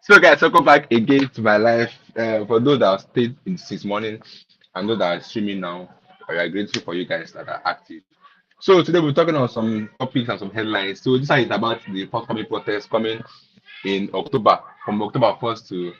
So, guys, welcome back again to my life. For those that have stayed in since morning and those that are streaming now, we are grateful for you guys that are active. So, today we're talking on some topics and some headlines. So, this one is about the forthcoming protest coming in October, from October 1st to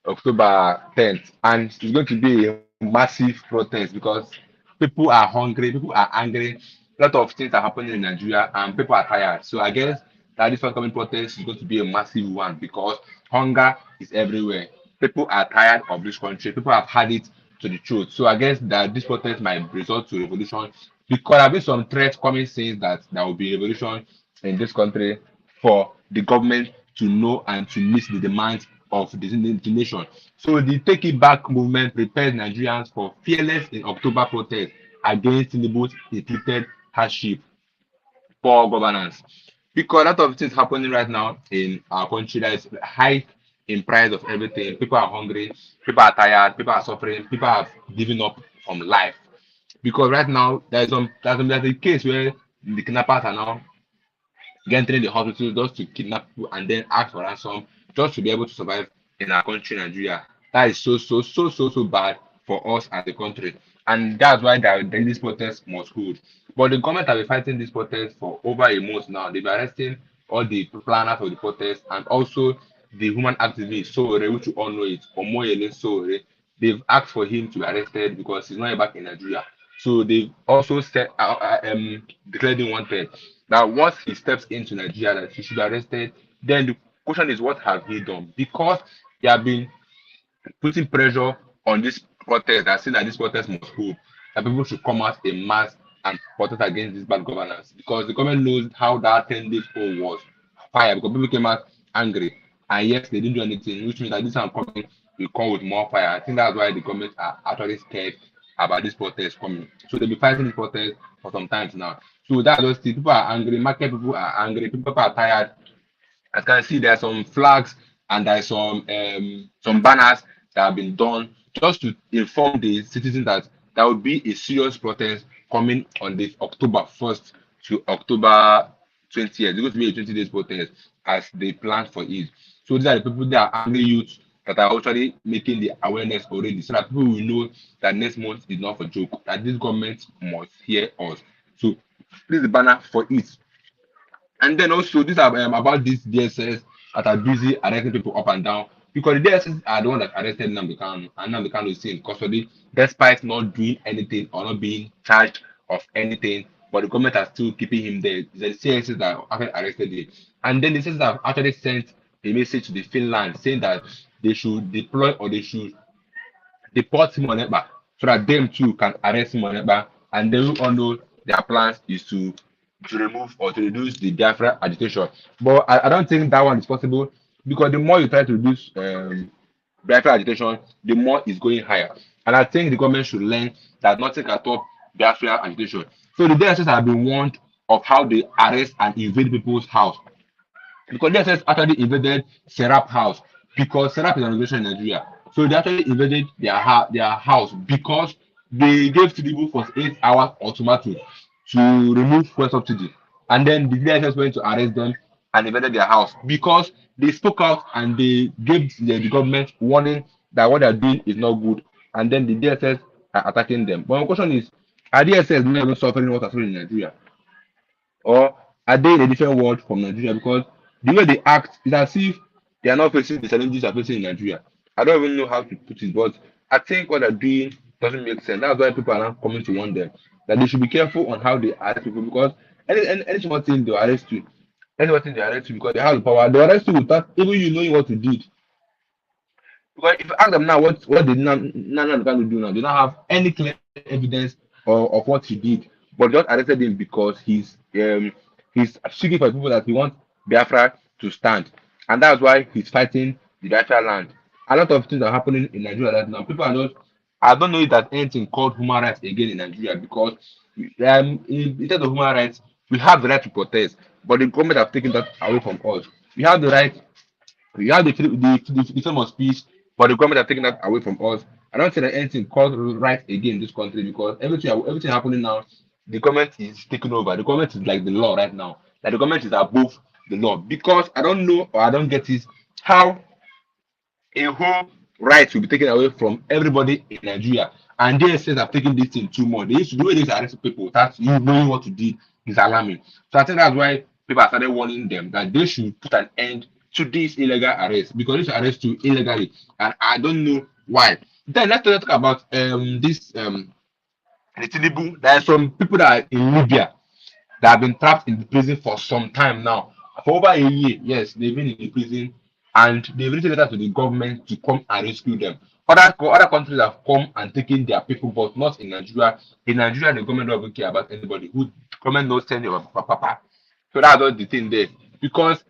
October 10th. And it's going to be a massive protest because people are hungry, people are angry. A lot of things are happening in Nigeria and people are tired. So I guess that this forthcoming protest is going to be a massive one because hunger is everywhere. People are tired of this country. People have had it to the truth. So I guess that this protest might result to revolution because there have been some threats coming saying that there will be revolution in this country for the government to know and to meet the demands of the nation. So the Take It Back movement prepares Nigerians for fearless in October protest against Tinubu's repeated hardship, poor governance. Because a lot of things happening right now in our country, there is high in price of everything. People are hungry, people are tired, people are suffering, people have given up from life. Because right now there's a case where the kidnappers are now entering the hospital just to kidnap people and then ask for ransom just to be able to survive in our country, Nigeria. That is so bad for us as a country. And that's why this protest must hold. But the government have been fighting this protest for over a month now. They've been arresting all the planners of the protest and also the human activist, Sowore, which you all know it, Omoyele Sowore. They've asked for him to be arrested because he's not back in Nigeria. So they've also declared him wanted. Now, once he steps into Nigeria, that he should be arrested. Then the question is, what have he done? Because they have been putting pressure on this protest, that saying that this protest must hold, that people should come out in mass and protest against this bad governance. Because the government knows how that 10 days poll was fire, because people came out angry. And yes, they didn't do anything, which means that this time coming will come with more fire. I think that's why the government are actually scared about this protest coming. So they'll be fighting this protest for some time now. So that's just it. People are angry, market people are angry, people are tired. As you can see, there are some flags and there are some banners that have been done just to inform the citizens that there will be a serious protest coming on the October 1st to October 20th. It's going to be a 20 days protest as they plan for it. So these are the people that are angry youth that are actually making the awareness already so that people will know that next month is not for joke, that this government must hear us. So this is the banner for it. And then also, these are about these DSS that are busy arresting people up and down because the DSS are the one that arrested Nnamdi Kanu, and Nnamdi Kanu is still in custody despite not doing anything or not being charged of anything. But the government are still keeping him there. The CSS that actually arrested him, and then the CSS have actually sent a message to the Finland saying that they should deploy or they should deport him on Eba so that them too can arrest him on Eba, and then we all know their plans is to remove or to reduce the Biafra agitation. But I don't think that one is possible because the more you try to reduce Biafra agitation, the more it's going higher. And I think the government should learn that nothing can stop Biafra agitation. So the DSS have been warned of how they arrest and invade people's house because DSS actually invaded Serap house because Serap is an organization in Nigeria. So they actually invaded their house because they gave Tinubu for 8 hours ultimatum to remove fuel subsidy. And then the DSS went to arrest them and invaded their house because they spoke out and they gave the government warning that what they're doing is not good. And then the DSS are attacking them. But my question is, are DSS not even suffering what are suffering in Nigeria? Or are they in a different world from Nigeria? Because the way they act is as if they are not facing the challenges they're facing in Nigeria. I don't even know how to put it, but I think what they're doing doesn't make sense. That's why people are now coming to warn them that they should be careful on how they arrest people because any small thing they arrest you, any small thing they arrest you because they have the power. They arrest you without even you knowing what you did. Because if you ask them now what they now can do now, they don't have any clear evidence of what he did, but just arrested him because he's seeking for people that he wants Biafra to stand, and that's why he's fighting the Biafra land. A lot of things are happening in Nigeria right now. People are not. I don't know if there's anything called human rights again in Nigeria because in terms of human rights, we have the right to protest, but the government have taken that away from us. We have the right we have the freedom of speech, but the government are taking that away from us. I don't think that anything called right again in this country because everything happening now, the government is taking over. The government is like the law right now. Like the government is above the law. Because I don't know or I don't get it how a whole right will be taken away from everybody in Nigeria. And they says have taken this thing too much. They used to do way they used to arrest people without you knowing what to do is alarming. So I think that's why people have started warning them that they should put an end to this illegal arrest because this arrest you illegally, and I don't know why. Then let's talk about this the Tinubu. There are some people that are in Libya that have been trapped in the prison for some time now. For over a year, yes, they've been in the prison and they've written letters to the government to come and rescue them. Other countries have come and taken their people, but not in Nigeria. In Nigeria, the government doesn't care about anybody. Who government knows send your papa. So that's all the thing there. Because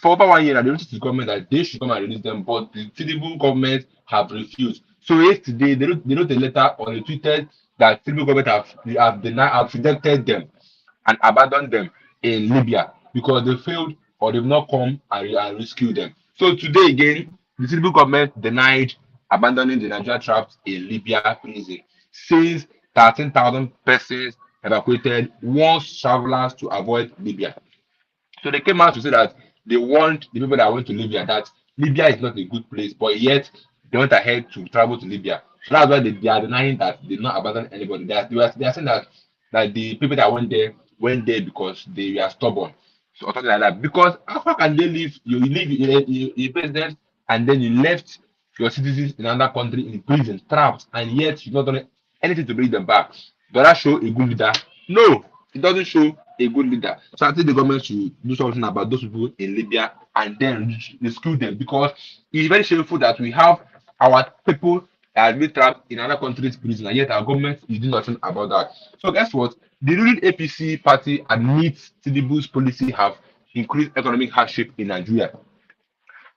for over 1 year now, they wrote to the government that they should come and release them, but the Tinubu government have refused. So yesterday they wrote a letter or they tweeted that Tinubu government have rejected them and abandoned them in Libya because they failed or they've not come and rescued them. So today again, the Tinubu government denied abandoning the Nigerian traps in Libya prison. Since 13,000 persons evacuated, wants travelers to avoid Libya. So they came out to say that they warned the people that went to Libya that Libya is not a good place, but yet they went ahead to travel to Libya. So that's why they are denying that they did not abandon anybody. They are saying that the people that went there because they were stubborn. So or something like that. Because how can they leave you live in president and then you left your citizens in another country in prison, trapped, and yet you've not done anything to bring them back? Does that show a good leader? No, it doesn't show a good leader. So I think the government should do something about those people in Libya and then rescue them because it's very shameful that we have our people that have been trapped in another country's prison and yet our government is doing nothing about that. So guess what? The ruling APC party admits Tinubu's policy have increased economic hardship in Nigeria.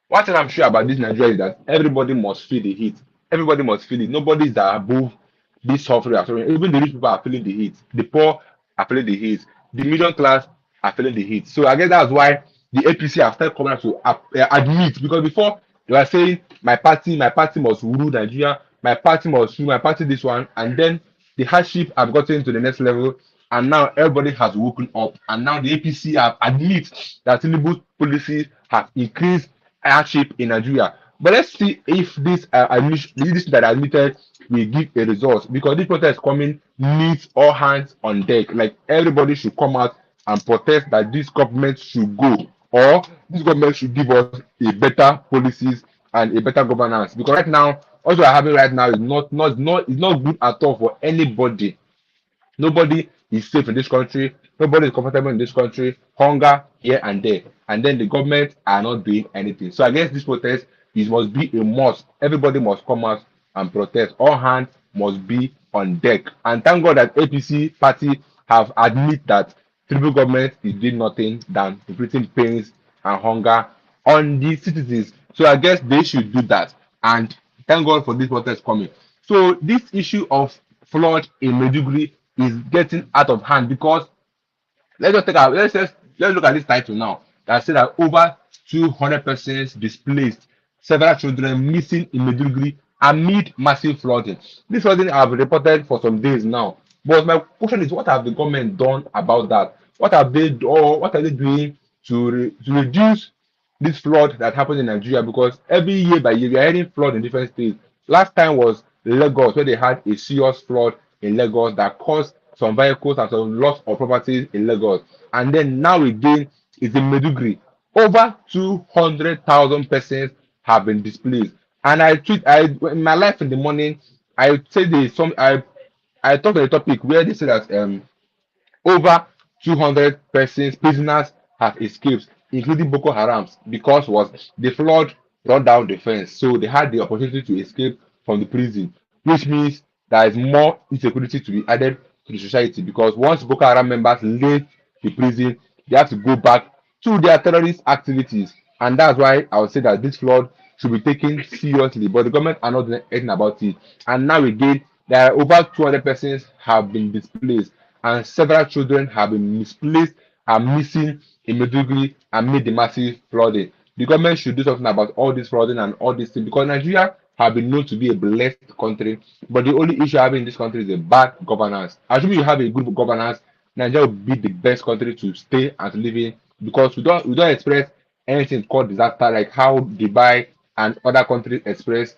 One thing I'm sure about this Nigeria is that everybody must feel the heat. Everybody must feel it. Nobody is above this suffering. Even the rich people are feeling the heat. The poor are feeling the heat. The middle class are feeling the heat. So I guess that's why the APC have started coming out to admit because before they were saying my party must rule Nigeria, my party must rule, my party this one, and then the hardship have gotten to the next level, and now everybody has woken up, and now the APC have admit that Tinubu's policies have increased hardship in Nigeria. But let's see if this that I admitted will give a result because this protest coming needs all hands on deck. Like everybody should come out and protest that this government should go or this government should give us a better policies and a better governance. Because right now, also I having right now is not it's not good at all for anybody. Nobody is safe in this country. Nobody is comfortable in this country. Hunger here and there. And then the government are not doing anything. So I guess this protest is must be a must. Everybody must come out and protest. All hands must be on deck. And thank God that APC party have admit that tribal government is doing nothing than inflicting pains and hunger on the citizens. So I guess they should do that. And thank God for this protest coming. So this issue of flood in Medjugorje is getting out of hand because let's look at this title now that said that over 200 persons displaced, several children missing in Medjugorje amid massive flooding. This flooding have been reported for some days now. But my question is, what have the government done about that? What have they done? What are they doing to reduce this flood that happens in Nigeria? Because every year by year we are hearing flood in different states. Last time was Lagos, where they had a serious flood in Lagos that caused some vehicles and some loss of properties in Lagos. And then now again is in Meduguri. Over 200,000 persons have been displaced. And I in my life in the morning, I said I talked on a topic where they said that over 200 persons, prisoners have escaped, including Boko Harams, because was the flood run down the fence. So they had the opportunity to escape from the prison, which means there is more insecurity to be added to the society because once Boko Haram members leave the prison, they have to go back to their terrorist activities. And that's why I would say that this flood should be taken seriously, but the government are not doing anything about it. And now again, there are over 200 persons have been displaced and several children have been misplaced and missing in Meduguri amid the massive flooding. The government should do something about all this flooding and all these things because Nigeria have been known to be a blessed country, but the only issue having in this country is a bad governance. Assuming you have a good governance, Nigeria will be the best country to stay and to live in because we don't experience anything called disaster like how Dubai and other countries experienced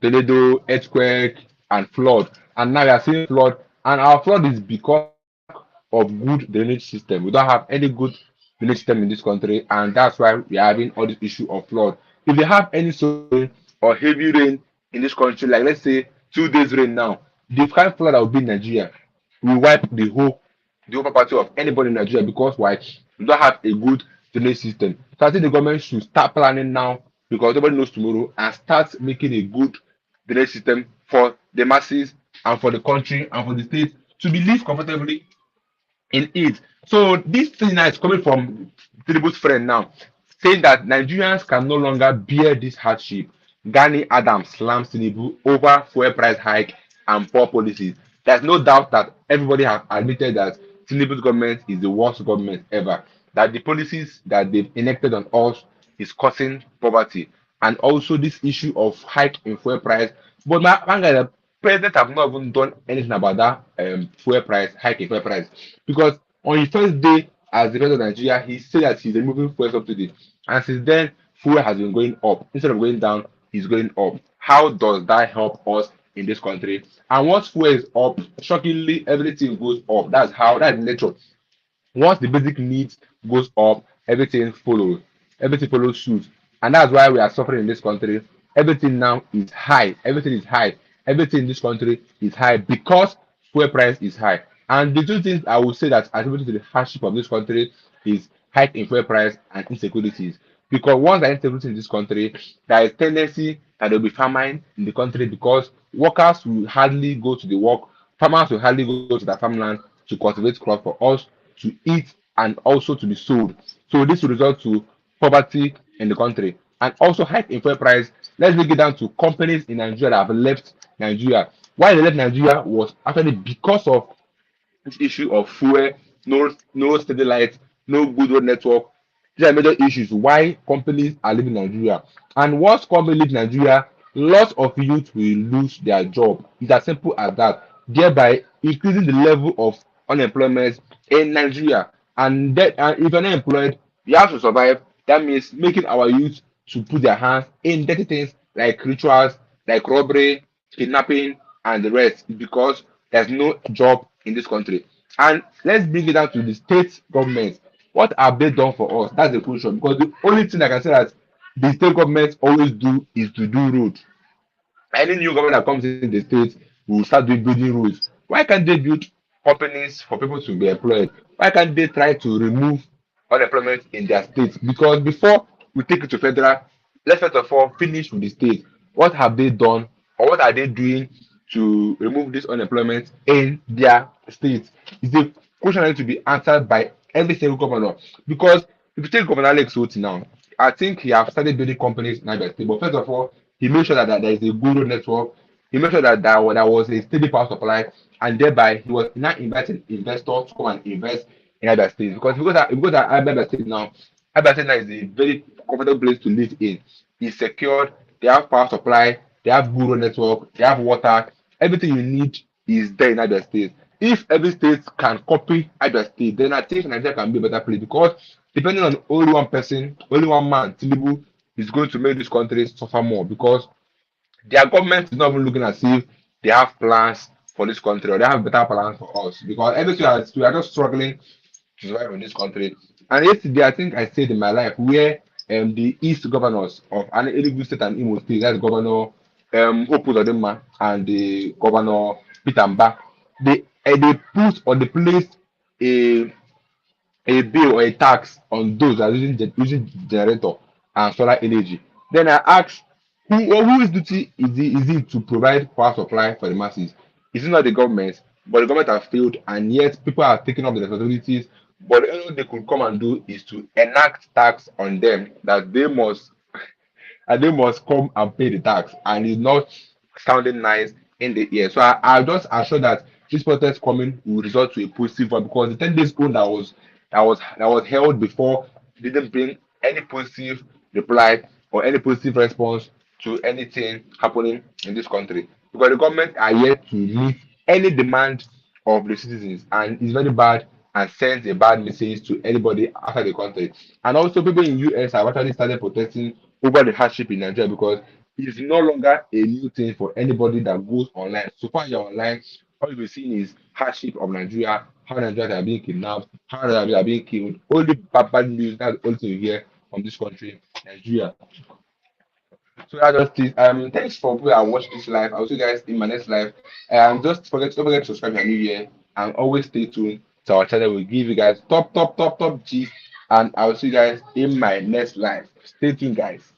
tornado, earthquake, and flood. And now we are seeing flood, and our flood is because of lack of good drainage system. We don't have any good drainage system in this country, and that's why we are having all this issue of flood. If they have any sudden rain or heavy rain in this country, like let's say 2 days rain now, the kind of flood that will be in Nigeria will wipe the whole property of anybody in Nigeria because why? We don't have a good drainage system. So I think the government should start planning now because nobody knows tomorrow and start making a good drainage system for the masses and for the country and for the state to be live comfortably in it. So this thing now is coming from Tinubu's friend now, saying that Nigerians can no longer bear this hardship. Gani Adams slams Tinubu over fuel price hike and poor policies. There's no doubt that everybody has admitted that Tinubu's government is the worst government ever. That the policies that they've enacted on us is causing poverty, and also this issue of hike in fuel price. But my guy, the president have not even done anything about that fuel price hike in fuel price because on his first day as the president of Nigeria, he said that he's removing fuel subsidy, and since then fuel has been going up instead of going down. It's going up. How does that help us in this country? And once fuel is up, shockingly everything goes up. That's nature. Once the basic needs goes up, everything follows. Everything follows suit. And that's why we are suffering in this country. Everything now is high. Everything is high. Everything in this country is high because fuel price is high. And the two things I would say that attributed to the hardship of this country is hike in fuel price and insecurities. Because once there is insecurity in this country, there is tendency that there will be famine in the country because workers will hardly go to the work, farmers will hardly go to their farmland to cultivate crops for us to eat and also to be sold. So this will result to poverty in the country and also hike in fuel price. Let's break it down to companies in Nigeria that have left Nigeria. Why they left Nigeria was actually because of this issue of fuel, no steady light, no good road network. These are major issues why companies are leaving Nigeria. And once companies leave Nigeria, lots of youth will lose their job. It's as simple as that, thereby increasing the level of unemployment in Nigeria. And if you're not employed, you have to survive. That means making our youth to put their hands in dirty things like rituals, like robbery, kidnapping, and the rest because there's no job in this country. And let's bring it down to the state government. What have they done for us? That's the question. Because the only thing I can say that the state government always do is to do road. Any new government that comes in the state will start doing building roads. Why can't they build companies for people to be employed? Why can't they try to remove unemployment in their state? Because before we take it to federal, let's first of all finish with the state. What have they done or what are they doing to remove this unemployment in their state? It's a question that needs to be answered by every single governor. Because if you take Governor Alex Oti now, I think he have started building companies in Abia State. But first of all, he made sure that there is a good road network. He made sure that there was a steady power supply, and thereby he was now inviting investors to come and invest in Abia State. Because if you go to Abia State now, Abia State now is a very comfortable place to live in. It's secured. They have power supply. They have good road network. They have water. Everything you need is there in Abia State. If every state can copy Abia State, then I think Nigeria can be a better place because depending on only one person, only one man, Tinubu is going to make this country suffer more because their government is not even looking as if they have plans for this country or they have better plans for us because everything we are just struggling to survive in this country. And yesterday, I think I said in my life where the East governors of Enugu State and Imo State, that's Governor Hope Uzodinma and the Governor Peter Mba, they put or they placed a bill or a tax on those that are using generator and solar energy. Then I asked, whose duty is it to provide power supply for the masses? Is it not the government? But the government has failed, and yet people are taking up the responsibilities. But the only thing they could come and do is to enact tax on them that they must come and pay the tax, and it's not sounding nice in the ear. So I just assure that this protest coming will result to a positive one because the 10 days old that was held before didn't bring any positive reply or any positive response to anything happening in this country because the government are yet to meet any demand of the citizens and it's very bad and sends a bad message to anybody outside the country. And also, people in US have actually started protesting over the hardship in Nigeria because it's no longer a new thing for anybody that goes online. So far, you're online, all you'll be seeing is hardship of Nigeria, how Nigerians are being kidnapped, how Nigerians are being killed. Only bad news. That's the only thing you hear from this country, Nigeria. So I just this. Thanks for people that watch this live. I'll see you guys in my next live. Just forget don't forget to subscribe if you're new here and always stay tuned to our channel. We'll give you guys top G's, and I'll see you guys in my next live. Stay tuned, guys.